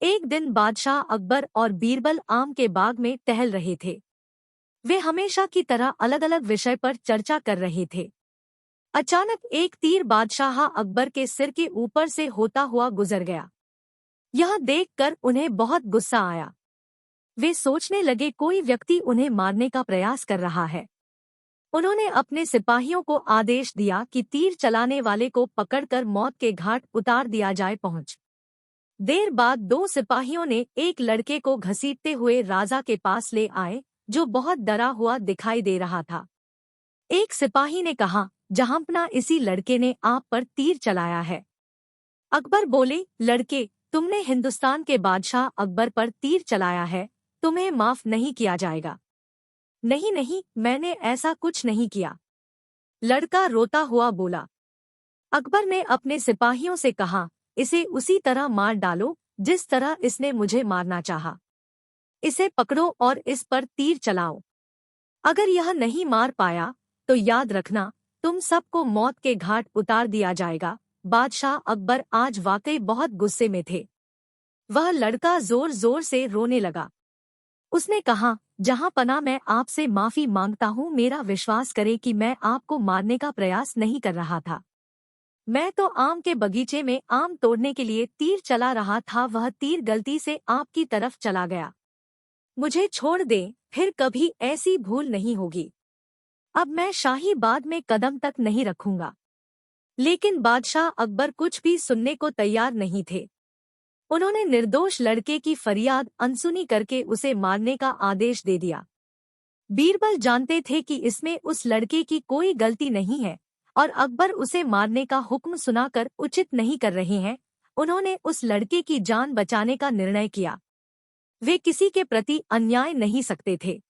एक दिन बादशाह अकबर और बीरबल आम के बाग में टहल रहे थे। वे हमेशा की तरह अलग अलग विषय पर चर्चा कर रहे थे। अचानक एक तीर बादशाह अकबर के सिर के ऊपर से होता हुआ गुजर गया। यह देखकर उन्हें बहुत गुस्सा आया। वे सोचने लगे कोई व्यक्ति उन्हें मारने का प्रयास कर रहा है। उन्होंने अपने सिपाहियों को आदेश दिया कि तीर चलाने वाले को पकड़कर मौत के घाट उतार दिया जाए। देर बाद दो सिपाहियों ने एक लड़के को घसीटते हुए राजा के पास ले आए, जो बहुत डरा हुआ दिखाई दे रहा था। एक सिपाही ने कहा, जहांपना, इसी लड़के ने आप पर तीर चलाया है। अकबर बोले, लड़के, तुमने हिंदुस्तान के बादशाह अकबर पर तीर चलाया है, तुम्हें माफ नहीं किया जाएगा। नहीं नहीं, मैंने ऐसा कुछ नहीं किया, लड़का रोता हुआ बोला। अकबर ने अपने सिपाहियों से कहा, इसे उसी तरह मार डालो जिस तरह इसने मुझे मारना चाहा। इसे पकड़ो और इस पर तीर चलाओ। अगर यह नहीं मार पाया तो याद रखना, तुम सबको मौत के घाट उतार दिया जाएगा। बादशाह अकबर आज वाकई बहुत गुस्से में थे। वह लड़का जोर जोर से रोने लगा। उसने कहा, जहां पना, मैं आपसे माफी मांगता हूँ। मेरा विश्वास करे कि मैं आपको मारने का प्रयास नहीं कर रहा था। मैं तो आम के बगीचे में आम तोड़ने के लिए तीर चला रहा था। वह तीर गलती से आपकी तरफ चला गया। मुझे छोड़ दें, फिर कभी ऐसी भूल नहीं होगी। अब मैं शाही बाग में कदम तक नहीं रखूंगा। लेकिन बादशाह अकबर कुछ भी सुनने को तैयार नहीं थे। उन्होंने निर्दोष लड़के की फरियाद अनसुनी करके उसे मारने का आदेश दे दिया। बीरबल जानते थे कि इसमें उस लड़के की कोई गलती नहीं है और अकबर उसे मारने का हुक्म सुनाकर उचित नहीं कर रहे हैं। उन्होंने उस लड़के की जान बचाने का निर्णय किया। वे किसी के प्रति अन्याय नहीं सकते थे।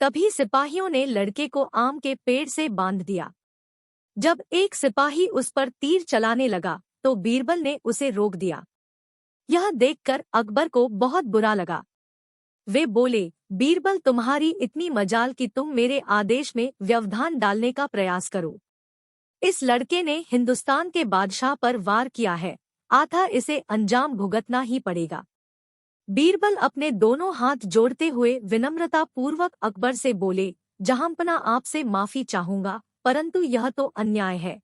तभी सिपाहियों ने लड़के को आम के पेड़ से बांध दिया। जब एक सिपाही उस पर तीर चलाने लगा तो बीरबल ने उसे रोक दिया। यह देखकर अकबर को बहुत बुरा लगा। वे बोले, बीरबल, तुम्हारी इतनी मजाल कि तुम मेरे आदेश में व्यवधान डालने का प्रयास करो। इस लड़के ने हिंदुस्तान के बादशाह पर वार किया है, अतः इसे अंजाम भुगतना ही पड़ेगा। बीरबल अपने दोनों हाथ जोड़ते हुए विनम्रता पूर्वक अकबर से बोले, जहांपना, आपसे माफी चाहूंगा, परंतु यह तो अन्याय है।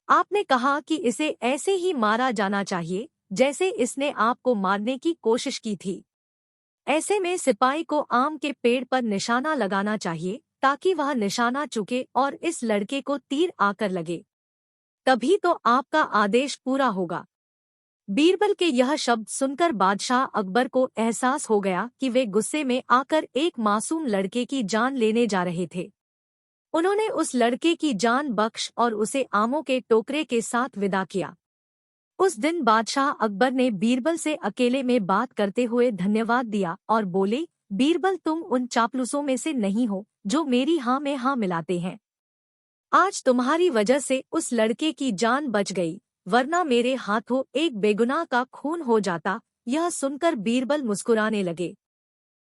आपने कहा कि इसे ऐसे ही मारा जाना चाहिए जैसे इसने आपको मारने की कोशिश की थी। ऐसे में सिपाही को आम के पेड़ पर निशाना लगाना चाहिए ताकि वह निशाना चुके और इस लड़के को तीर आकर लगे। तभी तो आपका आदेश पूरा होगा। बीरबल के यह शब्द सुनकर बादशाह अकबर को एहसास हो गया कि वे गुस्से में आकर एक मासूम लड़के की जान लेने जा रहे थे। उन्होंने उस लड़के की जान बख्श और उसे आमों के टोकरे के साथ विदा किया। उस दिन बादशाह अकबर ने बीरबल से अकेले में बात करते हुए धन्यवाद दिया और बोले, बीरबल, तुम उन चापलूसों में से नहीं हो जो मेरी हाँ में हाँ मिलाते हैं। आज तुम्हारी वजह से उस लड़के की जान बच गई, वरना मेरे हाथों एक बेगुनाह का खून हो जाता। यह सुनकर बीरबल मुस्कुराने लगे।